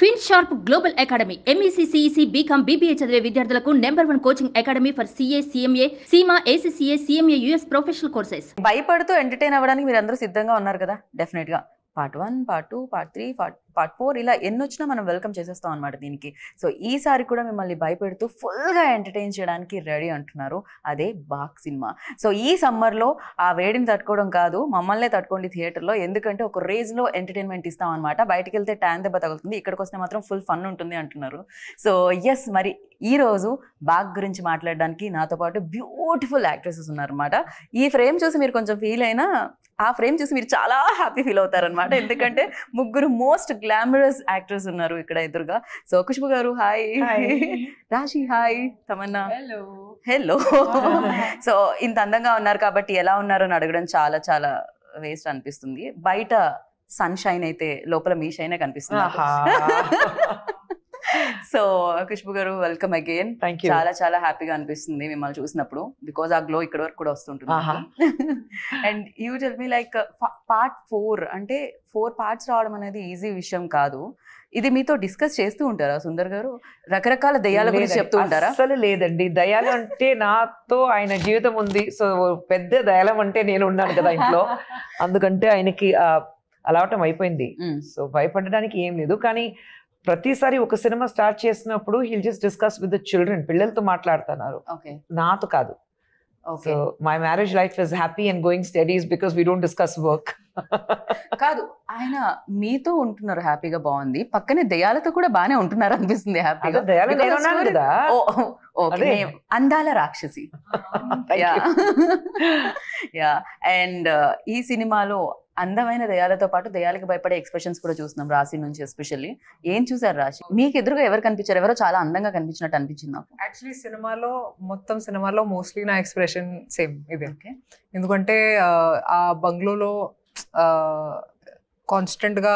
FinSharp Global Academy, MEC, CEC, BCom, BBA చదివే విద్యార్థులకు #1 coaching academy for CA, CMA, CMA, ACCA, CMA US professional courses. భయపడుతూ entertain అవ్వడానికి మీరు అందరూ సిద్ధంగా ఉన్నారు కదా? డెఫినెట్ గా పార్ట్ 1, పార్ట్ 2, పార్ట్ 3, పార్ట్ 4 ఇలా ఎన్ని వచ్చినా మనం వెల్కమ్ చేసేస్తాం అనమాట దీనికి. సో ఈసారి కూడా మిమ్మల్ని భయపెడుతూ ఫుల్గా ఎంటర్టైన్ చేయడానికి రెడీ అంటున్నారు. అదే బాక్ సినిమా. సో ఈ సమ్మర్లో ఆ వేడిని తట్టుకోవడం కాదు, మమ్మల్నే తట్టుకోండి థియేటర్లో. ఎందుకంటే ఒక రేంజ్లో ఎంటర్టైన్మెంట్ ఇస్తాం అనమాట. బయటికి వెళ్తే ట్యాన్ దెబ్బ తగులుతుంది, ఇక్కడికి వస్తే మాత్రం ఫుల్ ఫన్ ఉంటుంది అంటున్నారు. సో ఎస్, మరి ఈరోజు బాగ్ గురించి మాట్లాడడానికి నాతో పాటు బ్యూటిఫుల్ యాక్ట్రెసెస్ ఉన్నారన్నమాట. ఈ ఫ్రేమ్ చూసి మీరు కొంచెం ఫీల్ అయినా ఆ ఫ్రేమ్ చూసి మీరు చాలా హ్యాపీ ఫీల్ అవుతారనమాట. ఎందుకంటే ముగ్గురు మోస్ట్ గ్లామరస్ యాక్టర్స్ ఉన్నారు ఇక్కడ ఎదురుగా. సో ఖుష్బు గారు హాయ్, రాశి హాయ్, తమన్నా హలో. సో ఇంత అందంగా ఉన్నారు కాబట్టి ఎలా ఉన్నారని అడగడం చాలా చాలా వేస్ట్ అనిపిస్తుంది. బయట సన్ షైన్ అయితే లోపల మీ షైనే కనిపిస్తుంది. సో ఖుష్బు గారు వెల్కమ్ అగైన్. చాలా చాలా హ్యాపీగా అనిపిస్తుంది మిమ్మల్ని చూసినప్పుడు, బికాజ్ ఆ గ్లో ఇక్కడ వరకు కూడా వస్తుంటుంది. And you tell me like part 4 అంటే 4 పార్ట్స్ రావడం అనేది ఈజీ విషయం కాదు. ఇది మీతో డిస్కస్ చేస్తూ ఉంటారా సుందర్ గారు? రకరకాల దయ్యాల గురించి చెప్తూ ఉంటారా? అసలు లేదండి, దయాలు అంటే నాతో ఆయన జీవితం ఉంది. సో పెద్ద దయాలం అంటే నేను ఉన్నాను కదా ఇంట్లో, అందుకంటే ఆయనకి అలవాటం అయిపోయింది. సో భయపడడానికి ఏం లేదు. కానీ ప్రతిసారి ఒక సినిమా స్టార్ట్ చేసినప్పుడు hill just discuss with the children, పిల్లలతో మాట్లాడుతున్నారు, నాతో కాదు. So my marriage life is happy and going studies because we don't discuss work. కాదు, ఆయన మీతో ఉంటున్నారు హ్యాపీగా, బాగుంది. పక్కనే దయాలతో కూడా బానే ఉంటున్నారు అనిపిస్తుంది హ్యాపీగా. అందాల రాక్షసి. యా. అండ్ ఈ సినిమాలో అందమైన దయాలతో పాటు దయాలకి భయపడే ఎక్స్ప్రెషన్స్ కూడా చూస్తున్నాం రాశి నుంచి. ఎస్పెషల్లీ ఏం చూసారు రాశి? మీకు ఎదురుగా ఎవరు కనిపించారు? ఎవరో చాలా అందంగా కనిపించినట్టు అనిపించింది నాకు. యాక్చువల్లీ సినిమాలో మోస్ట్లీ నా ఎక్స్ప్రెషన్ సేమ్ ఇదే. ఎందుకంటే ఆ బంగ్లోలో కాన్స్టెంట్ గా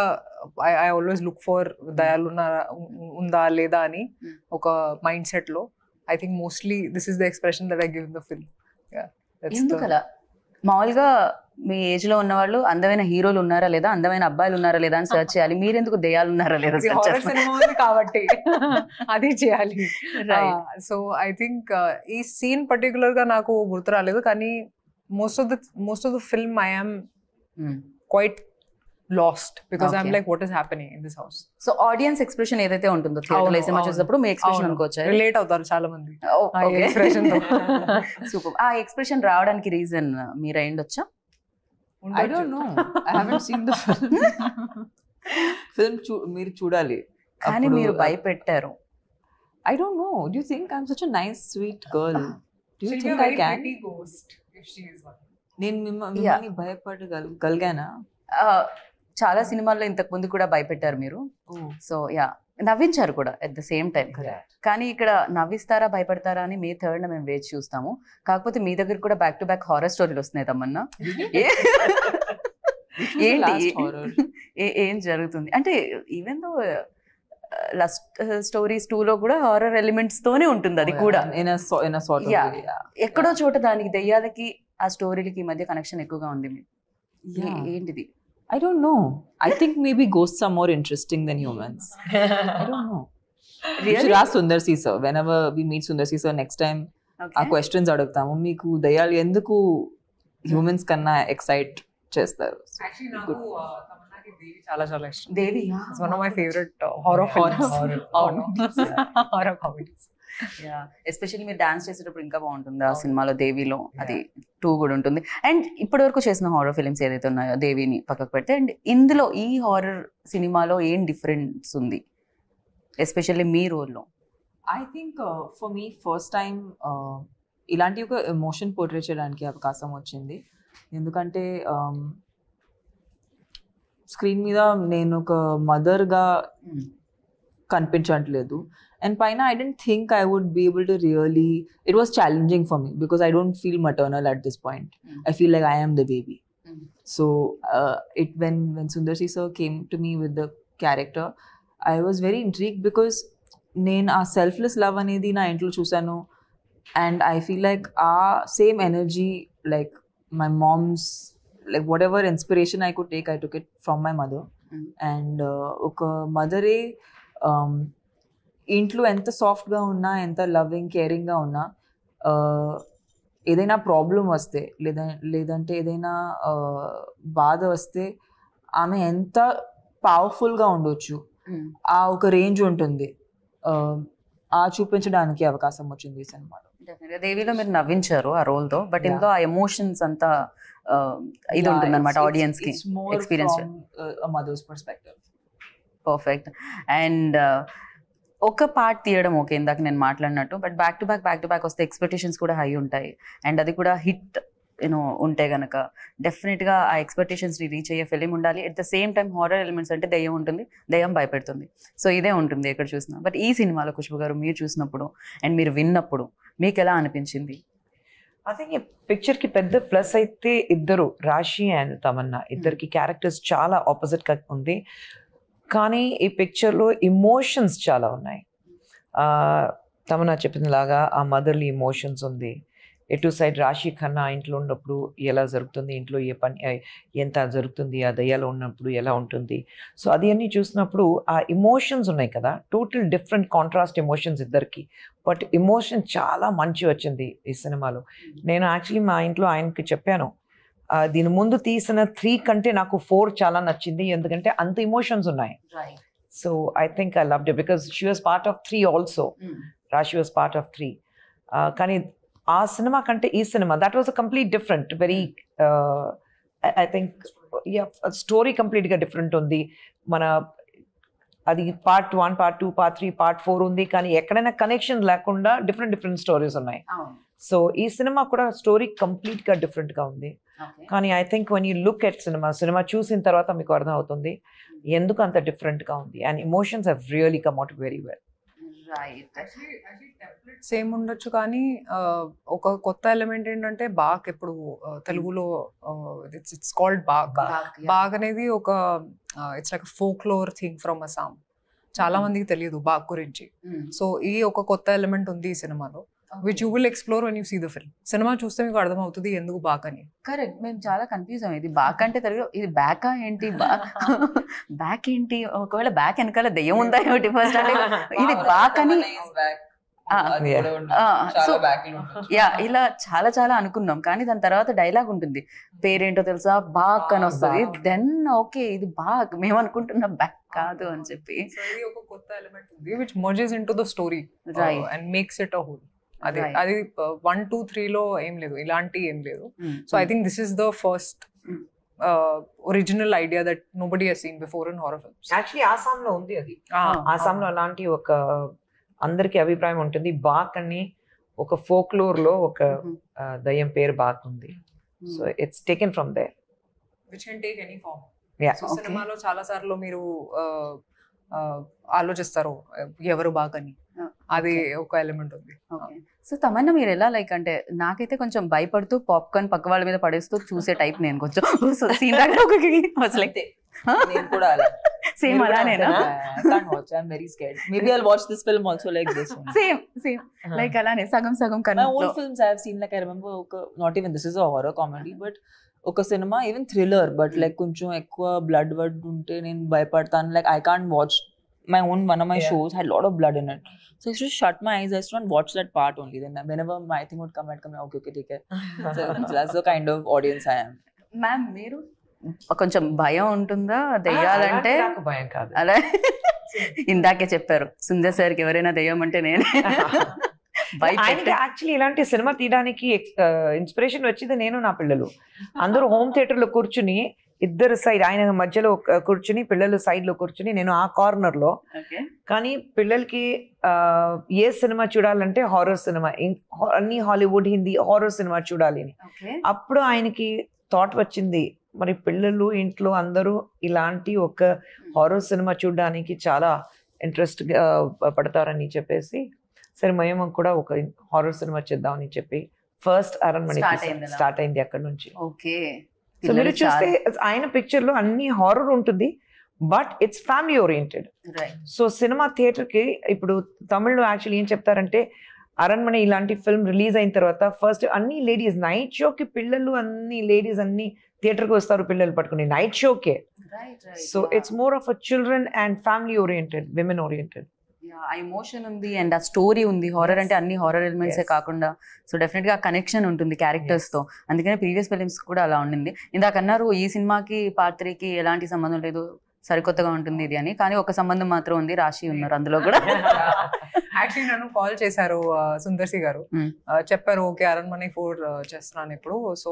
ఐ ఆల్వేస్ లుక్ ఫర్ దయాలు ఉందా లేదా అని ఒక మైండ్ సెట్ లో. I think mostly this is the expression that I give in the film. ఎందుకలా? మామూలుగా మీ ఏజ్ లో ఉన్న వాళ్ళు అందమైన హీరోలు ఉన్నారా లేదా, అందమైన అబ్బాయిలు ఉన్నారా లేదా అని సర్చ్ చేయాలి. మీరెందుకు దయాలు ఉన్నారా లేదా కాబట్టి అది చేయాలి. సో ఐ థింక్ ఈ సీన్ పర్టికులర్ గా నాకు గుర్తు రాలేదు, కానీ most of the film I am quite lost because I'm like, what is happening in this house? So audience expression ఏదైతే ఉంటుందో థియేటర్ లో సినిమా చూసినప్పుడు మీ ఎక్స్ప్రెషన్ అనుకోవచ్చు, రిలేట్ అవుతారు చాలా మంది సూపర్. ఆ ఎక్స్ప్రెషన్ రావడానికి రీజన్ మీరు అయ్యుండొచ్చా? I don't know. I haven't seen the film. మీరు చూడాలి. కానీ మీరు భయపెట్టారు. I don't know. Do you think I'm such a nice, sweet girl? Do you think I can? నేను మిమ్మల్ని భయపడగలిగానా? చాలా సినిమాల్లో ఇంతకు ముందు కూడా భయపెట్టారు మీరు. సో యా, నవ్వించారు కూడా ఎట్ ద సేమ్ టైం. కానీ ఇక్కడ నవ్విస్తారా భయపడతారా అని మే 3rd మేము వేచి చూస్తాము. కాకపోతే మీ దగ్గర కూడా బ్యాక్ టు బ్యాక్ హారర్ స్టోరీలు వస్తున్నాయి తమన్నా. ఏంటి ఏం జరుగుతుంది అంటే, ఈవెన్ దో లస్ట్ స్టోరీస్ 2లో కూడా హారర్ ఎలిమెంట్స్ తోనే ఉంటుంది. అది కూడా ఎక్కడో చోట దానికి దెయ్యాలకి ఆ స్టోరీలకి మధ్య కనెక్షన్ ఎక్కువగా ఉంది. ఏంటిది? I don't know. I think maybe ghosts are more interesting than humans. I don't know. Really? You should ask Sundar C sir. Whenever we meet Sundar C sir next time, our questions adugtamu. Meeku dayalu enduku humans kanna excite chestaru? Actually naku tamanaki devi chala chala ishtam. Devi is one of my favorite horror comedies. Yeah, especially మీరు dance చేసేటప్పుడు ఇంకా బాగుంటుంది ఆ సినిమాలో. దేవిలో అది 2 కూడా ఉంటుంది. And ఇప్పటి వరకు చేసిన హారర్ ఫిలిమ్స్ ఏదైతే ఉన్నాయో దేవిని పక్కకు పెడితే, అండ్ ఇందులో ఈ హారర్ సినిమాలో ఏం డిఫరెన్స్ ఉంది ఎస్పెషల్లీ మీ రోల్లో? I think for me first time ఇలాంటి ఒక ఎమోషన్ పోర్ట్రే చేయడానికి అవకాశం వచ్చింది. ఎందుకంటే స్క్రీన్ మీద నేను ఒక మదర్గా కనిపించట్లేదు. And Paina, I didn't think I would be able to really... It was challenging for me because I don't feel maternal at this point. I feel like I am the baby. So when Sundar C sir came to me with the character, I was very intrigued because నేను ఆ selfless love అనేది నా ఇంట్లో చూసాను. And I feel like same energy, like my mom's, like whatever inspiration I could take, I took it from my mother. And ఒక మదరే ఇంట్లో ఎంత సాఫ్ట్గా ఉన్నా, ఎంత లవింగ్ కేరింగ్గా ఉన్నా, ఏదైనా ప్రాబ్లం వస్తే లేదంటే ఏదైనా బాధ వస్తే ఆమె ఎంత పవర్ఫుల్గా ఉండొచ్చు, ఆ ఒక రేంజ్ ఉంటుంది, ఆ చూపించడానికి అవకాశం వచ్చింది ఈ సినిమాలో. దేవిలో మీరు నవ్వించారు ఆ రోల్ తో, బట్ ఇందులో ఆ ఎమోషన్స్ అంతా ఇది ఉంటుంది అనమాట ఆడియన్స్ కి experience. Mothers perspective. Perfect. And ఒక పార్ట్ తీయడం ఓకే, ఇందాక నేను మాట్లాడినట్టు, బట్ బ్యాక్ టు బ్యాక్ వస్తే ఎక్స్పెక్టేషన్స్ కూడా హై ఉంటాయి. అండ్ అది కూడా హిట్ ఉంటే గనక డెఫినెట్గా ఆ ఎక్స్పెక్టేషన్స్ని రీచ్ అయ్యే ఫిలిం ఉండాలి. At the same time horror elements అంటే దెయ్యం ఉంటుంది, దెయ్యం భయపెడుతుంది. సో ఇదే ఉంటుంది ఎక్కడ చూసినా. బట్ ఈ సినిమాలో ఖుష్బు గారు మీరు చూసినప్పుడు అండ్ మీరు విన్నప్పుడు మీకు ఎలా అనిపించింది? ఐ థింక్ ఈ పిక్చర్కి పెద్ద ప్లస్ అయితే ఇద్దరు, రాశి అండ్ తమన్నా, ఇద్దరికి క్యారెక్టర్స్ చాలా ఆపోజిట్గా ఉంది. కానీ ఈ పిక్చర్లో ఇమోషన్స్ చాలా ఉన్నాయి. తమన్నా చెప్పినలాగా ఆ మదర్లీ ఇమోషన్స్ ఉంది. ఎటు సైడ్ రాశి ఖన్నా ఇంట్లో ఉన్నప్పుడు ఎలా జరుగుతుంది, ఇంట్లో ఏ పని ఎంత జరుగుతుంది, ఆ దయ్యాలో ఉన్నప్పుడు ఎలా ఉంటుంది. సో అది అన్నీ చూసినప్పుడు ఆ ఇమోషన్స్ ఉన్నాయి కదా, టోటల్ డిఫరెంట్ కాంట్రాస్ట్ ఎమోషన్స్ ఇద్దరికి. బట్ ఎమోషన్ చాలా మంచి వచ్చింది ఈ సినిమాలో. నేను యాక్చువల్లీ మా ఇంట్లో ఆయనకి చెప్పాను, దీని ముందు తీసిన 3 కంటే నాకు 4 చాలా నచ్చింది, ఎందుకంటే అంత ఇమోషన్స్ ఉన్నాయి. So I think I loved it because she was part of 3 also. రాశి వాజ్ పార్ట్ ఆఫ్ 3. కానీ ఆ సినిమా కంటే ఈ cinema that was a complete different, very I think story కంప్లీట్గా డిఫరెంట్ ఉంది. మన అది పార్ట్ 1, పార్ట్ 2, పార్ట్ 3, పార్ట్ 4 ఉంది, కానీ ఎక్కడైనా కనెక్షన్ లేకుండా డిఫరెంట్ స్టోరీస్ ఉన్నాయి. సో ఈ సినిమా కూడా స్టోరీ కంప్లీట్గా డిఫరెంట్గా ఉంది. కానీ I think when you look at cinema చూసిన తర్వాత మీకు అర్థం అవుతుంది ఎందుకు అంత డిఫరెంట్గా ఉంది. And emotions have really come out very well. Same ఉండొచ్చు, కానీ ఒక కొత్త ఎలిమెంట్ ఏంటంటే బాగ్. ఇప్పుడు తెలుగులో ఇట్స్ కాల్డ్ బాగ్. బాగ్ అనేది ఒక it's like folklore thing from Assam. చాలా మందికి తెలియదు బాగ్ గురించి. సో ఈ ఒక కొత్త ఎలిమెంట్ ఉంది ఈ సినిమాలో, which you will explore when you see the film. సినిమా చూస్తే మీకు అర్థం అవుతుంది ఎందుకు బాగ్ అని. కరెక్ట్. మేము చాలా కన్ఫ్యూజ్ అయ్యాం, ఇది బాగ్ అంటే తెలుగు, ఇది బ్యాకా ఏంటి, బ్యాక్ ఏంటి, ఒకవేళ బ్యాక్ వెనకాల దెయ్యం ఉందా ఏమిటి ఫస్ట్ అంటే ఇది బాగ్ అని. సో యా, ఇలా చాలా అనుకున్నాం. కానీ దాని తర్వాత డైలాగ్ ఉంటుంది, పేరేంటో తెలుసా, బాగ్ అని వస్తుంది. దెన్ ఓకే ఇది బాగ్, మేము అనుకుంటున్నాం బ్యాక్ కాదు అని చెప్పి. ఒక కొత్త ఎలిమెంట్ ఉంది which mergers into the story and makes it a whole. అది 1, 2, 3 లో ఏం లేదు, ఇలాంటి ఏం లేదు. So I think this is the first original idea that nobody has seen before in horror films. Actually ఆసాంలో ఉంది అది. ఆసాంలో అలాంటి ఒక అందరికి అభిప్రాయం ఉంటుంది, బాక్ అని ఒక ఫోక్లోర్ లో ఒక దయ్యం పేరు బాక్ ఉంది. So it's taken from there, which can take any form. So సినిమాలో చాలా సార్లు మీరు ఆలోచిస్తారు ఎవరు బాగ్ అని, అది ఒక ఎలిమెంట్ ఉంది. సో తమన్నా మీరు ఎలా లైక్ అంటే, నాకైతే కొంచెం భయపడుతూ పాప్కార్న్ పక్క వాళ్ళ మీద పడేస్తూ చూసే టైప్ నేను కొంచెం. సీన్ నేను కూడా అలా same అలానేనా? I can't watch. I'm very scared. Maybe I'll watch this film also like this one. Same. Like అలానే సగం My old films I have seen, like I remember, not even this is a horror comedy, but ఒక సినిమా even thriller, but like కొంచెం ఎక్కువ blood ఉంటే నేను భయపడతాను. Like I can't watch one of my shows had a lot of blood in it, so I used to shut my eyes. I used to not watch that part only. Then whenever my thing would come, I'd come, okay, take it. So that's the kind of audience I am. Ma'am, మీరు కొంచెం భయం ఉంటుందా దెయ్యాలంటే? భయం కాదు. అలా ఇందాకే చెప్పారు, సుందర్ సార్కి ఎవరైనా దెయ్యం అంటే నేనే. యాక్చువల్లీ ఇలాంటి సినిమా తీయడానికి ఇన్స్పిరేషన్ వచ్చింది నేను, నా పిల్లలు అందరూ హోమ్ థియేటర్ లో కూర్చుని, ఇద్దరు సైడ్, ఆయన మధ్యలో కూర్చుని, పిల్లలు సైడ్ లో కూర్చుని, నేను ఆ కార్నర్ లో. కానీ పిల్లలకి ఏ సినిమా చూడాలంటే హారర్ సినిమా, అన్ని హాలీవుడ్, హిందీ హారర్ సినిమా చూడాలి అని. అప్పుడు ఆయనకి థాట్ వచ్చింది, మరి పిల్లలు ఇంట్లో అందరూ ఇలాంటి ఒక హారర్ సినిమా చూడడానికి చాలా ఇంట్రెస్ట్ పడతారని చెప్పేసి, సరే మేము కూడా ఒక హారర్ సినిమా చేద్దామని చెప్పి ఫస్ట్ అరణ్మణి స్టార్ట్ అయింది అక్కడ నుంచి. సో మీరు చూస్తే ఆయన పిక్చర్ లో అన్ని హారర్ ఉంటుంది, but it's family oriented. So cinema theatre కి ఇప్పుడు తమిళ్లో యాక్చువల్లీ ఏం చెప్తారంటే, అరణ్మణి ఇలాంటి ఫిల్మ్ రిలీజ్ అయిన తర్వాత ఫస్ట్ అన్ని లేడీస్, నైట్ షోకి పిల్లలు అన్ని లేడీస్ అన్ని థియేటర్కి వస్తారు పిల్లలు పట్టుకుని నైట్ షోకే. So it's more of a children and family oriented, women oriented. ఆ ఎమోషన్ ఉంది అండ్ ఆ స్టోరీ ఉంది. హారర్ అంటే అన్ని హారర్ ఎలిమెంట్స్ కాకుండా సో డెఫినెట్ గా కనెక్షన్ ఉంటుంది క్యారెక్టర్స్ తో. అందుకనే ప్రీవియస్ ఫిలిమ్స్ కూడా అలా ఉండింది. ఇందాక అన్నారు ఈ సినిమాకి పార్ట్ 3కి ఎలాంటి సంబంధం లేదు, సరికొత్తగా ఉంటుంది ఇది అని. కానీ ఒక సంబంధం మాత్రం ఉంది, రాశి ఉన్నారు అందులో కూడా. యాక్చువల్లీ నన్ను కాల్ చేశారు సుందర్సి గారు, చెప్పారు ఓకే అరణ్మనే 4 చేస్తున్నాను ఇప్పుడు. So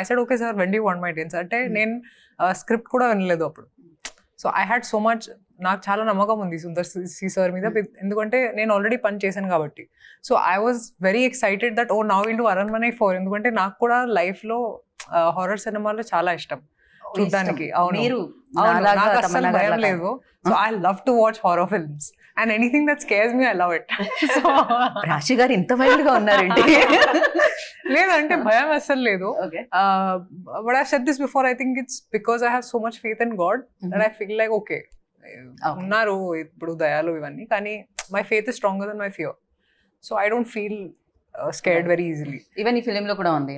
I said okay sir, when do want my dates అంటే నేను స్క్రిప్ట్ కూడా వినలేదు అప్పుడు. So I had so much, నాకు చాలా నమ్మకం ఉంది సుందర్ సి సార్ మీద, ఎందుకంటే నేను ఆల్రెడీ పని చేశాను కాబట్టి. So I was very excited that oh now will do Aranmanai 4, ఎందుకంటే నాకు కూడా లైఫ్ లో హారర్ సినిమాలు చాలా ఇష్టం చూడడానికి. అవును, నాకు అసలు భయం లేదు. So I love to watch horror films and anything that scares me I love it. So రాశి గారు ఇంత వైల్డ్ గా ఉన్నారండి. లేదంటే భయం అస్సలు లేదు. But I said this before, I think it's because I have so much faith in God that I feel like okay ఉన్నారు ఇప్పుడు దయాలు ఇవన్నీ, కానీ my faith is stronger then my fear. So I don't feel scared very easily. Even ఈ film లో కూడా ఉంది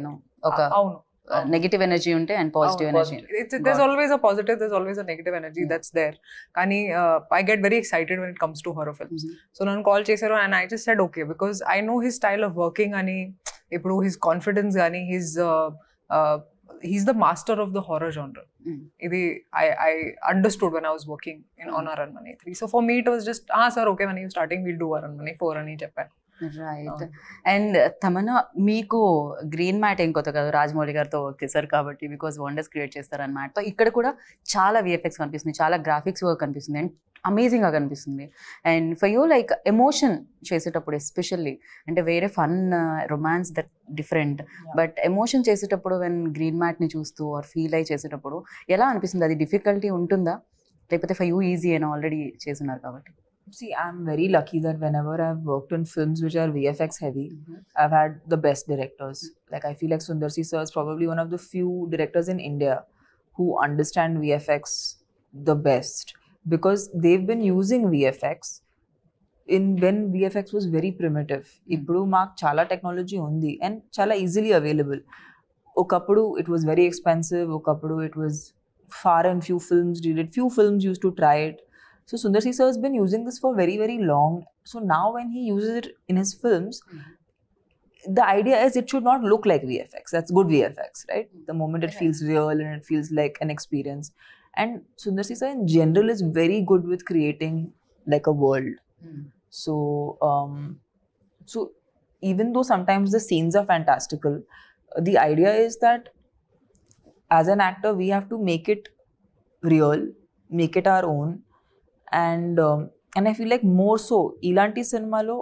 ఒక అవును నెగటివ్ ఎనర్జీ ఉంటే and positive energy. There's always a positive, there's always a negative energy that's there. Kani I get very excited when it comes to horror films. So nannu call chesaru and I just said okay, because I know his style of working ani ippudu his confidence gani he's the master of the horror genre. Idi I understood when I was working on Aranmane 3. So for me it was just sir okay, when you're starting we'll do Aranmane 4 ani cheppanu. Right. And Tamannaah మీకు green mat ఏం కొత్త కాదు, రాజమౌళి గారితో work చేశారు కాబట్టి because wonders create చేస్తారు అన్నమాట. ఇక్కడ కూడా చాలా విఎఫ్ఎక్స్ కనిపిస్తుంది, చాలా గ్రాఫిక్స్ వర్క్ కనిపిస్తుంది అండ్ అమేజింగ్గా కనిపిస్తుంది. And for you like emotion చేసేటప్పుడు ఎస్పెషల్లీ, అంటే వేరే fun romance that different, but emotion చేసేటప్పుడు వెన్ గ్రీన్ మ్యాట్ని చూస్తూ ఆర్ ఫీల్ అయి చేసేటప్పుడు ఎలా అనిపిస్తుంది? అది డిఫికల్టీ ఉంటుందా లేకపోతే ఫర్ యూ ఈజీ అని ఆల్రెడీ చేస్తున్నారు కాబట్టి? See, I'm very lucky that whenever I've worked in films which are VFX heavy, I've had the best directors. Like I feel like Sundar C sir is probably one of the few directors in India who understand VFX the best, because they've been using VFX when VFX was very primitive. Ippudu maak chala technology undi and chala easily available. Okappudu it was very expensive, okappudu it was far and few films did it, few films used to try it. So Sundar C sir has been using this for very, very long. So now when he uses it in his films, the idea is it should not look like VFX. That's good VFX, right? The moment it feels real and it feels like an experience. And Sundar C sir in general is very good with creating like a world. So even though sometimes the scenes are fantastical, the idea is that as an actor we have to make it real, make it our own. And I feel like more so ilanti cinemalo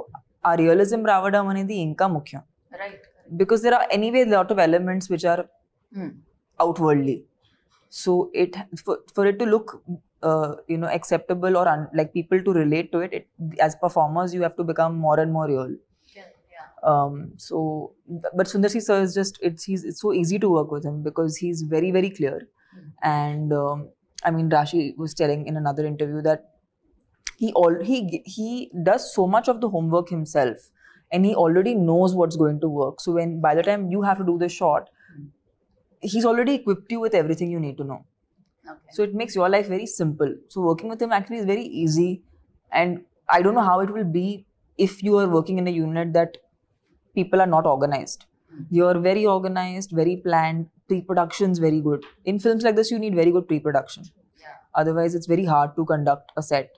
aa realism raavadam anedi inka mukyam, right? Because there are anyway a lot of elements which are outwardly, so it for it to look acceptable or like people to relate to it, as performers you have to become more and more real. So but Sundar C sir is just it's so easy to work with him because he's very, very clear. And I mean Rashi was telling in another interview that he does so much of the homework himself and he already knows what's going to work. So when by the time you have to do the shot, he's already equipped you with everything you need to know. Okay. So it makes your life very simple. So working with him actually is very easy, and I don't know how it will be if you are working in a unit that people are not organized. You're very organized, very planned, pre-production's very good. In films like this you need very good pre-production. Otherwise it's very hard to conduct a set.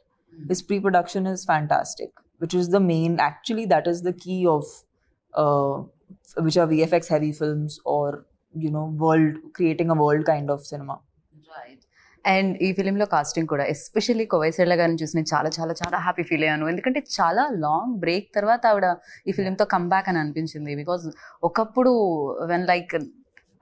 His pre-production is fantastic, which is the main, actually that is the key of which are VFX heavy films or world, creating a world kind of cinema. Right. And ఈ ఫిలింలో casting కూడా especially కోవైసెడ్ల గారిని చూసి నేను చాలా చాలా చాలా happy feel అయ్యాను. ఎందుకంటే చాలా లాంగ్ బ్రేక్ తర్వాత ఆవిడ ఈ ఫిలింతో కమ్బ్యాక్ అని అనిపించింది. బికాజ్ ఒకప్పుడు వెన్ లైక్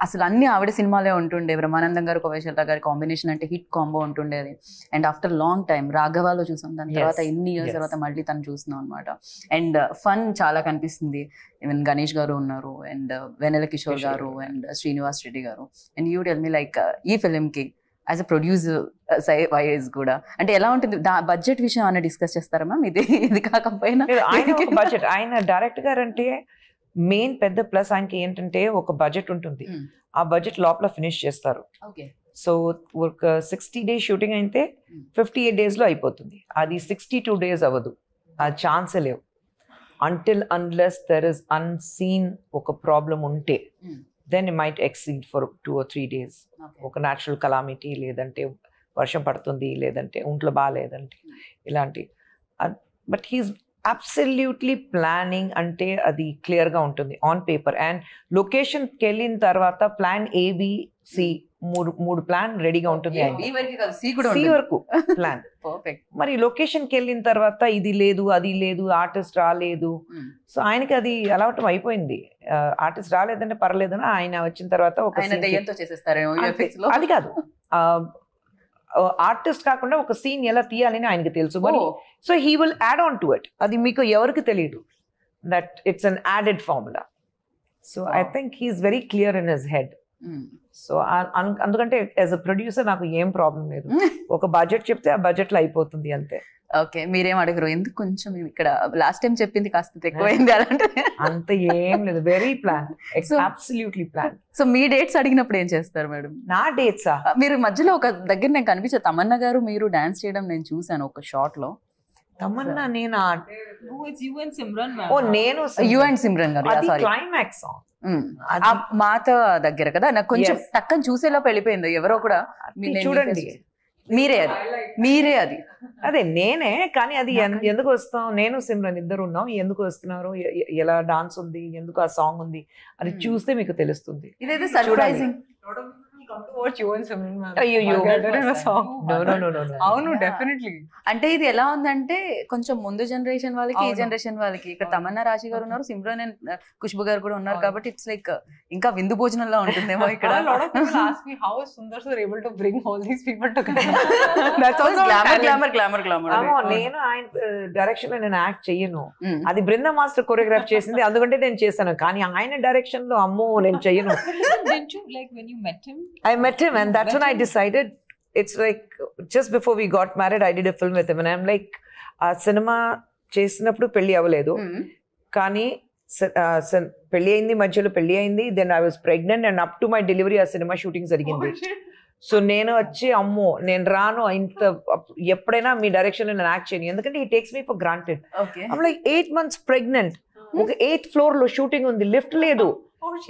అసలు అన్ని ఆవిడ సినిమాలే ఉంటుండే, బ్రహ్మానందం గారు కోవైసెడ్ల గారి కాంబినేషన్ అంటే హిట్ కాంబో ఉంటుండేది. అండ్ ఆఫ్టర్ లాంగ్ టైమ్ రాఘవాలో చూసాం, దాని తర్వాత ఎన్ని ఇయర్స్ తర్వాత మళ్ళీ తను చూస్తున్నాం అనమాట. అండ్ ఫన్ చాలా కనిపిస్తుంది. ఈవెన్ గణేష్ గారు ఉన్నారు అండ్ వెన్నెల కిషోర్ గారు అండ్ శ్రీనివాస్ రెడ్డి గారు. And you tell me like ఈ ఫిలింకి యాజ్ అ ప్రొడ్యూసర్ వైజ్ కూడా అంటే ఎలా ఉంటుంది? బడ్జెట్ విషయం అన్న డిస్కస్ చేస్తారా మ్యామ్? ఇది కాకపోయినా బడ్జెట్ ఆయన డైరెక్ట్ గారు అంటే మెయిన్ పెద్ద ప్లస్ ఆయనకి ఏంటంటే ఒక బడ్జెట్ ఉంటుంది, ఆ బడ్జెట్ లోపల ఫినిష్ చేస్తారు. సో ఒక 60 days షూటింగ్ అయితే 58 days లో అయిపోతుంది. అది 62 days అవ్వదు, ఆ ఛాన్సే లేవు. until unless there is unseen ఒక ప్రాబ్లం ఉంటే then it might exceed for 2 or 3 days. ఒక న్యాచురల్ కలామిటీ, లేదంటే వర్షం పడుతుంది, లేదంటే ఒంట్లో బాగాలేదంటే ఇలాంటి. బట్ హీస్ అబ్సల్యూట్లీ ప్లానింగ్ అంటే అది క్లియర్గా ఉంటుంది ఆన్ పేపర్. అండ్ లొకేషన్కి వెళ్ళిన తర్వాత ప్లాన్ ABC మూడు ప్లాన్ రెడీగా ఉంటుంది. సి వరకు ప్లాన్. మరి లొకేషన్కి వెళ్ళిన తర్వాత ఇది లేదు, అది లేదు, ఆర్టిస్ట్ రాలేదు. సో ఆయనకి అది అలవాటు అయిపోయింది. ఆర్టిస్ట్ రాలేదంటే పర్లేదని ఆయన వచ్చిన తర్వాత ఒక అది కాదు, ఆర్టిస్ట్ కాకుండా ఒక సీన్ ఎలా తీయాలని ఆయనకి తెలుసు. మరి so he will add on to it. అది మీకు ఎవరికి తెలియదు that it's an added formula. So I think he's very clear in his head. So అందుకంటే యాజ్ అ ప్రొడ్యూసర్ నాకు ఏం ప్రాబ్లం లేదు. ఒక బడ్జెట్ చెప్తే ఆ బడ్జెట్ లో అయిపోతుంది అంతే. ఓకే, మీరేం అడగరు ఎందుకు కొంచెం ఇక్కడ లాస్ట్ టైం చెప్పింది కాస్త ఎక్కువైంది అలాంటి? అంత ఏం లేదు, very plan, absolutely plan. So మీ డేట్స్ అడిగినప్పుడు ఏం చేస్తారు మేడం? నా డేట్సా? మీరు మధ్యలో ఒక దగ్గర నేను కనిపించే తమన్నా గారు మీరు డాన్స్ చేయడం నేను చూసాను ఒక షార్ట్ లో. తమన్నా నేను యు అండ్ సిమ్రన్ గారు క్లైమాక్స్ సాంగ్ మాత దగ్గర కదా, నాకు కొంచెం టక్కని చూసేలా వెళ్ళిపోయింది. ఎవరో కూడా చూడండి, మీరే అది అదే నేనే. కానీ అది ఎందుకు వస్తాం, నేను సిమ్రన్ ఇద్దరు ఉన్నాం, ఎందుకు వస్తున్నారు, ఎలా డాన్స్ ఉంది, ఎందుకు ఆ సాంగ్ ఉంది అది చూస్తే మీకు తెలుస్తుంది. ఇదైతే సర్ప్రైజింగ్. అవును, డెఫినెట్లీ. అంటే ఇది ఎలా ఉందంటే కొంచెం ముందు జనరేషన్ వాళ్ళకి, ఈ జనరేషన్ వాళ్ళకి. ఇక్కడ తమన్నా రాశి గారు ఉన్నారు, సిమ్రన్ అండ్ ఖుష్బు గారు కూడా ఉన్నారు. కాబట్టి ఇట్స్ లైక్ ఇంకా విందు భోజనంలో ఉంటుందేమో ఇక్కడ. నేను ఆయన డైరెక్షన్ లో నేను యాక్ట్ చెయ్యను, అది బృందా మాస్టర్ కొరియోగ్రాఫ్ చేసింది, అందుకంటే నేను చేశాను. కానీ ఆయన డైరెక్షన్ లో అమ్మో నేను చెయ్యను. I met him and that's when I decided, it's like just before we got married I did a film with him and I'm like ఆ సినిమా చేసినప్పుడు పెళ్లి అవ్వలేదు, కానీ పెళ్లి అయింది, మధ్యలో పెళ్లి అయింది, then I was pregnant and up to my delivery ఆ సినిమా షూటింగ్ జరిగింది. సో నేను వచ్చి అమ్మో నేను రాను, ఇంత ఎప్పుడైనా మీ డైరెక్షన్ లో నేను యాక్ట్ చేయను, ఎందుకంటే he takes me for granted. I'm like 8 months pregnant, ఒక 8th floor లో షూటింగ్ ఉంది, లిఫ్ట్ లేదు,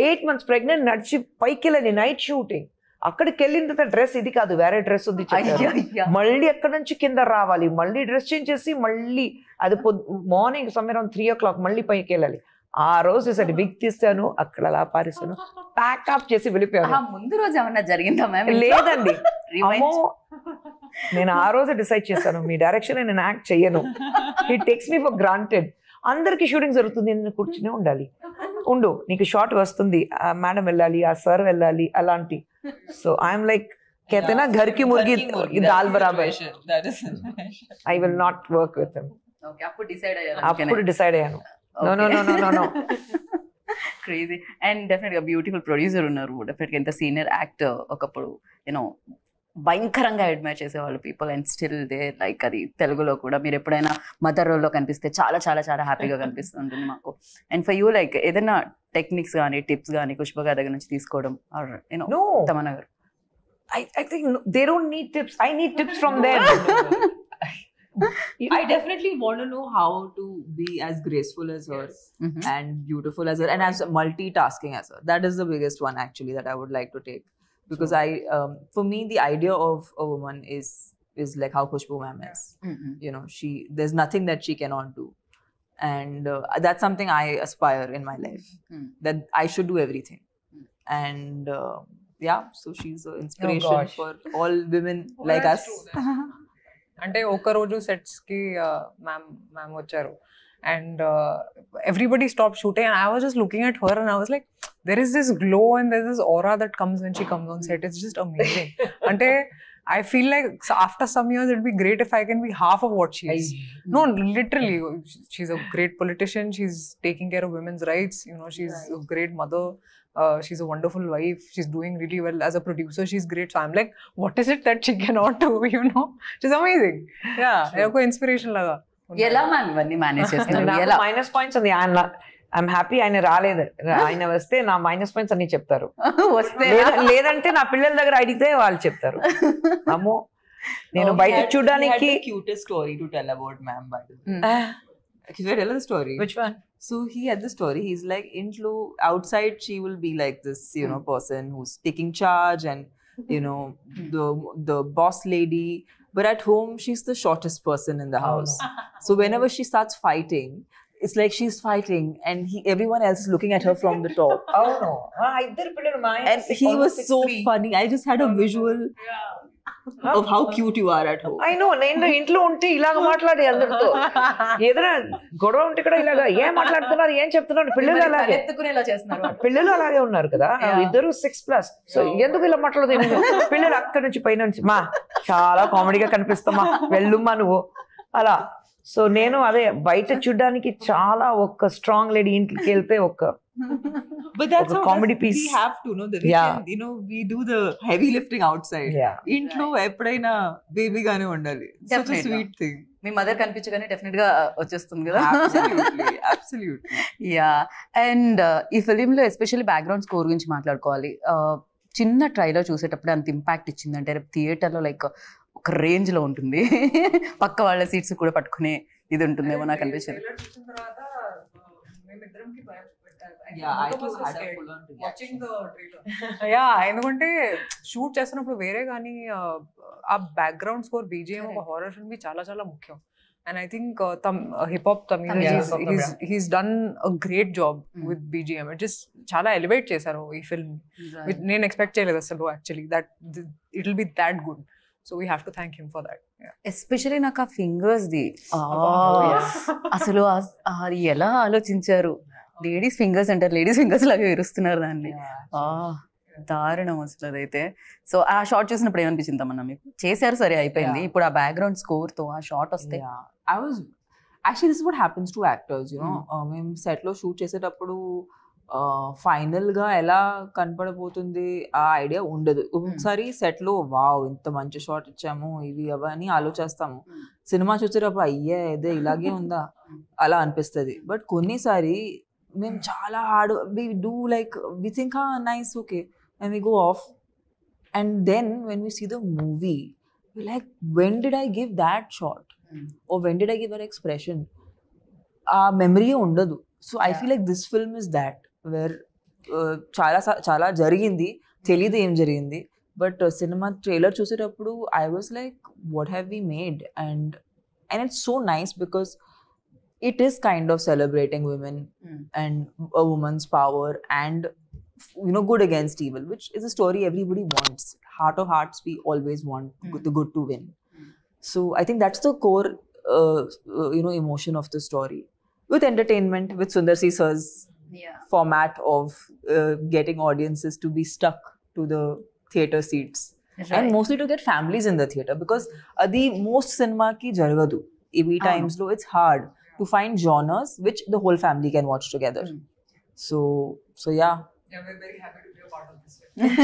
8 months ప్రెగ్నెంట్, నడిచి పైకి వెళ్ళని నైట్ షూటింగ్. అక్కడికి వెళ్ళిన తర్వాత డ్రెస్ ఇది కాదు, వేరే డ్రెస్ ఉంది, మళ్ళీ అక్కడ నుంచి కింద రావాలి, మళ్ళీ డ్రెస్ చేంజ్ చేసి మళ్ళీ అది మార్నింగ్ సమ్వేర్ అరౌండ్ 3 o'clock మళ్ళీ పైకి వెళ్ళాలి. ఆ రోజు సరే బిగ్ తీస్తాను, అక్కడ అలా పారేస్తాను, ప్యాకప్ చేసి వెళ్ళిపోయాను. ముందు రోజు ఏమన్నా జరిగిందా మ్యామ్? లేదండి, అమ్మో నేను ఆ రోజు డిసైడ్ చేశాను మీ డైరెక్షన్ నేను యాక్ట్ చెయ్యను, హి టేక్స్ మీ ఫర్ గ్రాంటెడ్. అందరికి షూటింగ్ జరుగుతుంది, నేను కూర్చునే ఉండాలి, ఉండు నీకు షార్ట్ వస్తుంది, ఆ మేడం వెళ్ళాలి, ఆ సార్ వెళ్ళాలి, అలాంటి. సో ఐఎమ్ లైక్ कहते ना घर की मुर्गी दाल बराबर, I will not work with him. Okay, అప్పుడు డిసైడ్ అయ్యాను. No. క్రేజీ. అండ్ డెఫినెట్ గా బ్యూటిఫుల్ ప్రొడ్యూసర్ ఉన్నారు, డెఫినెట్ గా ఎంత సీనియర్ యాక్టర్, ఒకప్పుడు యూనో భయంకరంగా అడ్మైర్ చేసేవాళ్ళు people, and still they like. అది తెలుగులో కూడా మీరు ఎప్పుడైనా మదర్ రోల్లో కనిపిస్తే చాలా చాలా చాలా హ్యాపీగా కనిపిస్తుంటుంది మాకు. అండ్ ఫర్ యూ లైక్ ఏదైనా టెక్నిక్స్ కానీ టిప్స్ కానీ ఖుష్బు గారి దగ్గర నుంచి తీసుకోవడం, ఆర్ యూనో తమన్నా గారు? I think they don't need tips, I need tips from them. I definitely want to know how to be as graceful as her and beautiful as her and as multitasking as her. That is the biggest one actually that I would like to take, because for me the idea of a woman is like how Khushbu ma'am is. You know, there's nothing that she cannot do, and that's something I aspire in my life, that I should do everything. And yeah, so she's an inspiration for all women like us. అంటే ఒక రోజు sets కి ma'am వచ్చారు and everybody stopped shooting and I was just looking at her and I was like, there is this glow and there's this aura that comes when she comes on set. It's just amazing. Ante I feel like after some years it'd be great if I can be half of what she is. No, literally, she's a great politician, she's taking care of women's rights, you know, she's a great mother, she's a wonderful wife, she's doing really well as a producer, she's great. So I'm like, what is it that she cannot do, you know? She's amazing. Yeah, inspiration laga. ఎలా ma'am ఇవన్నీ manage చేస్తున్నారు? ఎలా minus points ఉంది, I'm happy ఆయన రాలేదు, ఆయన వస్తే నా మైనస్ పాయింట్స్ అన్ని చెప్తారు. వస్తే లేదంటే నా పిల్లల దగ్గర అడిగితే వాళ్ళు చెప్తారు. అమ్మో నేను బయట చూడడానికి cutest story to tell about ma'am, by the way. Should I tell the story? which one? So he had the story. He's like, into outside she will be like this, person who's taking charge and the boss lady. But at home she's the shortest person in the house. So whenever she starts fighting, it's like she's fighting and everyone else is looking at her from the top. అవును ఇద్దరు పిల్లలు మా And he was so funny. I just had a visual of how cute you are at home. I know, నేను ఇంట్లో ఉంటే ఇలాగ మాట్లాడి అందరితో, ఏదైనా గొడవ ఉంటే కూడా ఇలాగా ఏం మాట్లాడుతున్నారు ఏం చెప్తున్నారు, పిల్లలు అలాగే ఎత్తుకునేలా చేస్తున్నారు. పిల్లలు అలాగే ఉన్నారు కదా, ఇద్దరు 6+. సో ఎందుకు ఇలా మాట్లాడదు, పిల్లలు అక్కడి నుంచి పైన నుంచి మా చాలా కామెడీగా కనిపిస్తామా వెళ్ళుమ్మా నువ్వు అలా. సో నేను అదే బయట చూడడానికి చాలా ఒక స్ట్రాంగ్ లేడీ, ఇంటికి వెళ్తే ఒక But that's how comedy we piece. have to know that we do the heavy lifting outside. Intlo ఎప్పుడైనా బేబీ గానే ఉండాలి. Such a sweet thing. మీ మదర్ కనిపించగానే డెఫినెట్ గా వచ్చేస్తుంది కదా. Absolutely. యా. అండ్ ఈ ఫిలిం లో ఎస్పెషల్లీ బ్యాక్గ్రౌండ్ స్కోర్ గురించి మాట్లాడుకోవాలి. చిన్న ట్రైలర్ చూసేటప్పుడు అంత ఇంపాక్ట్ ఇచ్చింది అంటే థియేటర్లో లైక్ ఒక రేంజ్ లో ఉంటుంది, పక్క వాళ్ళ సీట్స్ కూడా పట్టుకునే ఇది ఉంటుందేమో నాకు అనిపించింది. ఎందుకంటే షూట్ చేస్తున్నప్పుడు వేరే కానీ ఆ బ్యాక్గ్రౌండ్ స్కోర్ బీజిఎం ఒక హారర్ ఫిల్మ్ కి చాలా చాలా ముఖ్యం. And I think hip hop Tamil he's done a great job with BGM. It just చాలా ఎలివేట్ చేశారు ఈ ఫిల్మ్. నేను ఎక్స్పెక్ట్ చేయలేదు అసలు actually that it will be that good. So we have to thank him for that. Especially నాకు ఆ fingers the అసలు అది ఎలా ఆలోచించారు. లేడీస్ ఫింగర్స్ అంటారు, లేడీస్ ఫింగర్స్ లాగా విరుస్తున్నారు దాన్ని. దారుణం అసలు అదైతే. సో ఆ షార్ట్ చూసినప్పుడు ఏమనిపించింది తమన్నా మీకు? చేశారు సరే అయిపోయింది, ఇప్పుడు ఆ బ్యాక్గ్రౌండ్ స్కోర్ తో ఆ షార్ట్ వస్తే Actually this is what happens to actors, మేము సెట్ లో షూట్ చేసేటప్పుడు ఫైనల్ గా ఎలా కనపడబోతుంది ఆ ఐడియా ఉండదు. ఒకసారి సెట్ లో వావ్ ఇంత మంచి షాట్ ఇచ్చాము ఇవి అవన్నీ ఆలోచిస్తాము. సినిమా చూసేటప్పుడు అయ్యే ఇదే ఇలాగే ఉందా అలా అనిపిస్తుంది. బట్ కొన్నిసారి మేము చాలా hard we do like we think nice okay and we go off and then when we see the movie we like when did I give that shot or when did I give that expression? Memory ఉండదు. So I feel like this film is that where చాలా జరిగింది తెలియదు ఏం జరిగింది. But cinema trailer చూసేటప్పుడు I was like what have we made? And it's so nice because it is kind of celebrating women and a woman's power and good against evil, which is a story everybody wants. Heart of hearts we always want the good to win. So I think that's the core emotion of the story, with entertainment, with Sundar C Sir's format of getting audiences to be stuck to the theatre seats. Right. And mostly to get families in the theatre, because the most cinema ki jaragadu evi times lo it's hard to find genres which the whole family can watch together. So yeah, we're very happy to be a part of this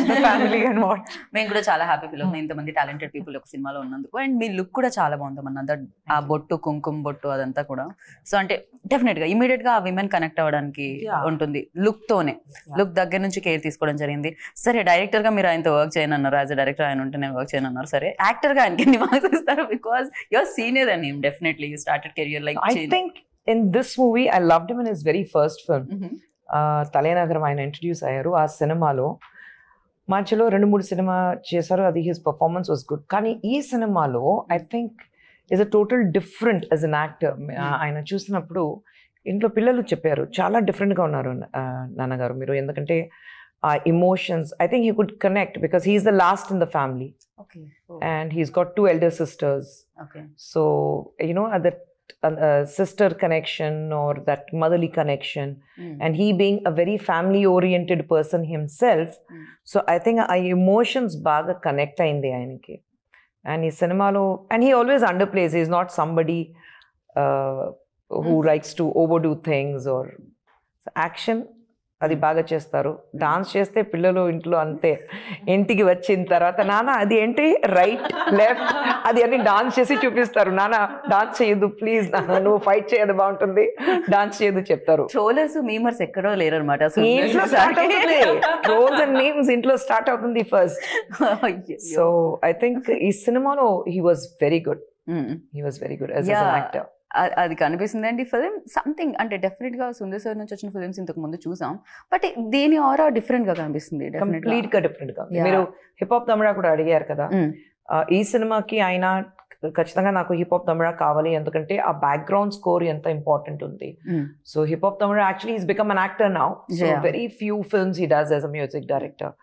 the family and watch. మేము కూడా చాలా happy feel అవుతుంది ఇంతమంది talented people ఒక సినిమాలో ఉన్నందుకు. And me look కూడా చాలా బాగుందన్న ఆ బొట్టు కుంకుమ బొట్టు అదంతా కూడా. సో అంటే డెఫినెట్ గా ఇమీడియట్ గా ఆ విమెన్ కనెక్ట్ అవ్వడానికి ఉంటుంది లుక్ తోనే. లుక్ దగ్గర నుంచి కేర్ తీసుకోవడం జరిగింది. సరే డైరెక్టర్ గా మీరు ఆయనతో వర్క్ చేయనన్నారు, యాజ్ అ డైరెక్టర్ ఆయన ఉంటే నేను వర్క్ చేయనన్నారు. సరే యాక్టర్ గా ఆయనకి ఎన్ని మార్క్స్ ఇస్తారు? Because your senior and him definitely you started career like. I think in this movie I loved him in his very first film. తలేనగరం ఆయన ఇంట్రడ్యూస్ అయ్యారు. ఆ సినిమాలో మధ్యలో 2-3 సినిమా చేశారు, అది హిస్ పర్ఫార్మెన్స్ వాస్ గుడ్. కానీ ఈ సినిమాలో I think is a total different as an actor. ఆయన చూసినప్పుడు ఇంట్లో పిల్లలు చెప్పారు చాలా డిఫరెంట్గా ఉన్నారు నాన్నగారు మీరు, ఎందుకంటే ఆ emotions I think he could connect because he's the last in the family and he's got 2 elder sisters. So that sister connection or that motherly connection, and he being a very family oriented person himself, so I think emotions baga connect ayindi ayaniki. And ee cinema lo, and he always underplays, he is not somebody who likes to overdo things or action అది బాగా చేస్తారు. Dance చేస్తే పిల్లలు ఇంట్లో అంతే. ఇంటికి వచ్చిన తర్వాత నాన్న అది ఏంటి రైట్ లెఫ్ట్ అది అన్ని డాన్స్ చేసి చూపిస్తారు. నాన్న డాన్స్ చేయదు ప్లీజ్, నాన్న నువ్వు ఫైట్ చేయదు బాగుంటుంది, డాన్స్ చేయదు చెప్తారు. ట్రోలర్స్ మీమర్స్ ఎక్కడో లేరనమాట. ఇంట్లో స్టార్ట్ అవుతుంది, ట్రోల్స్ అండ్ మీమ్స్ ఇంట్లో స్టార్ట్ అవుతుంది ఫస్ట్. సో ఐ థింక్ ఈ సినిమాలో he was very good. He was very good as an actor. అది కనిపిస్తుంది అండి ఫిల్మ్ సంథింగ్ అంటే డెఫినెట్ గా సుందర్ సార్ నుంచి వచ్చిన ఫిల్మ్స్ ఇంతకు ముందు చూసాం, బట్ దీని ఆరా డిఫరెంట్ గా కనిపిస్తుంది. కంప్లీట్ గా డిఫరెంట్ గా. మీరు హిప్ హాప్ తమిళ కూడా అడిగారు కదా, ఈ సినిమాకి ఆయన ఖచ్చితంగా నాకు హిప్ హాప్ తమిళ కావాలి, ఎందుకంటే ఆ బ్యాక్గ్రౌండ్ స్కోర్ ఎంత ఇంపార్టెంట్ ఉంది. So hip hop Tamil actually is become an actor now, so very few films he does as a music director.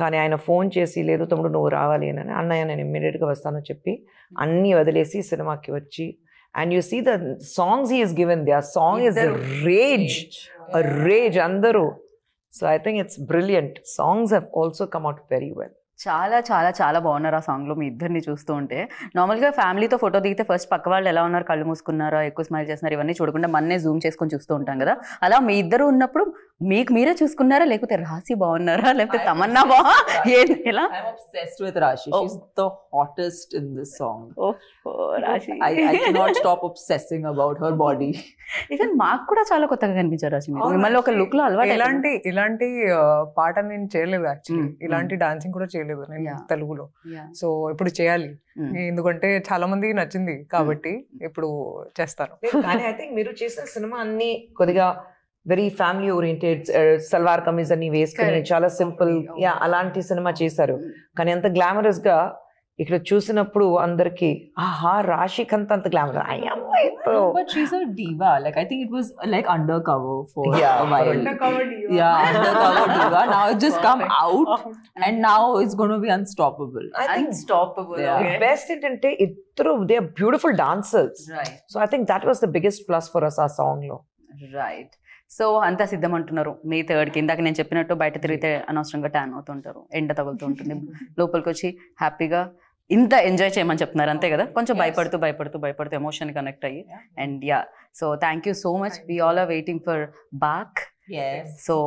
కానీ ఆయన ఫోన్ చేసి లేదు తమ్ముడు నువ్వు రావాలి అని, అన్నయ్య నేను ఇమ్మీడియట్ గా వస్తాను చెప్పి అన్ని వదిలేసి సినిమాకి వచ్చి. And you see the songs he has given, their song is a rage andaru. So I think it's brilliant. Songs have also come out very well. చాలా చాలా చాలా బాగున్నారు ఆ సాంగ్లో మీ ఇద్దరిని చూస్తూ ఉంటే. నార్మల్గా ఫ్యామిలీతో ఫోటో దిగితే ఫస్ట్ పక్క వాళ్ళు ఎలా ఉన్నారు, కళ్ళు మూసుకున్నారా, ఎక్కువ స్మైల్ చేస్తున్నారు, ఇవన్నీ చూడకుండా మన్నే జూమ్ చేసుకొని చూస్తూ ఉంటాం కదా. అలా మీ ఇద్దరు ఉన్నప్పుడు మీకు మీరే చూసుకున్నారా, లేకపోతే రాశి బాగున్నారా, లేకపోతే తమన్నా ఎలా? I'm obsessed with Rashi. She's the hottest in this song. రాశి I cannot stop obsessing about her body. Even మాకు కూడా చాలా కొత్తగా కనిపించారు రాశి. మిమ్మల్ని ఒక లుక్ లో అలవాటు. ఇలాంటి పాట నేను చేయలేదు యాక్చువల్లీ, ఇలాంటి డాన్సింగ్ కూడా చేయలేదు నేను తెలుగులో. సో ఇప్పుడు చేయాలి, ఎందుకంటే చాలా మందికి నచ్చింది కాబట్టి ఇప్పుడు చేస్తాను. కానీ ఐ థింక్ మీరు చేసిన సినిమా అన్ని కొద్దిగా very family oriented, salwar kameez అన్ని వేసుకుని చాలా సింపుల్ అలాంటి సినిమా చేశారు. కానీ అంత గ్లామరస్ గా ఇక్కడ చూసినప్పుడు అందరికి ఆహా రాశిక్ అంత glamour. But she's a diva. Like I think it was like undercover for a while. Undercover diva. Yeah, undercover diva. Now it's just come out and now it's going to be unstoppable. I think Unstoppable. Yeah. best ఏంటంటే ఇద్దరు they are beautiful dancers. Right. So I think that was the biggest plus for us ఆ song లో. Right. So అంతా సిద్ధం అంటున్నారు మే 3rd ఇందాక నేను చెప్పినట్టు బయట తిరిగితే అనవసరంగా ట్యాన్ అవుతుంటారు, ఎండ తగులుతూ ఉంటుంది, లోపలికి వచ్చి హ్యాపీగా ఇంత ఎంజాయ్ చేయమని చెప్తున్నారు అంతే కదా. కొంచెం భయపడుతూ ఎమోషన్ కనెక్ట్ అయ్యి. And yeah, so thank you so much. We all are waiting for Baak. So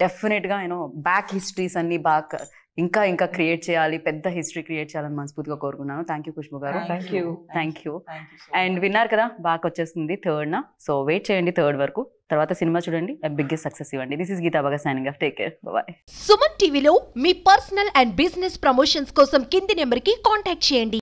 డెఫినెట్గా బ్యాక్ హిస్టరీస్ అన్ని బాగా ఇంకా క్రియేట్ చేయాలి, పెద్ద హిస్టరీ క్రియేట్ చేయాలని మనస్ఫూర్తిగా కోరుకున్నాను. థ్యాంక్ యూ ఖుష్బు గారు. Thank you. అండ్ విన్నారు కదా బాగా వచ్చేస్తుంది 3rd. సో వెయిట్ చేయండి 3rd వరకు, తర్వాత సినిమా చూడండి, బిగ్గెస్ట్ సక్సెస్ ఇవ్వండి. దిస్ ఇస్ గీతా బాగా signing off. Take care, bye. Suman టీవీలో మీ పర్సనల్ అండ్ బిజినెస్ ప్రమోషన్స్ కోసం కింది నెంబర్కి కాంటాక్ట్ చేయండి.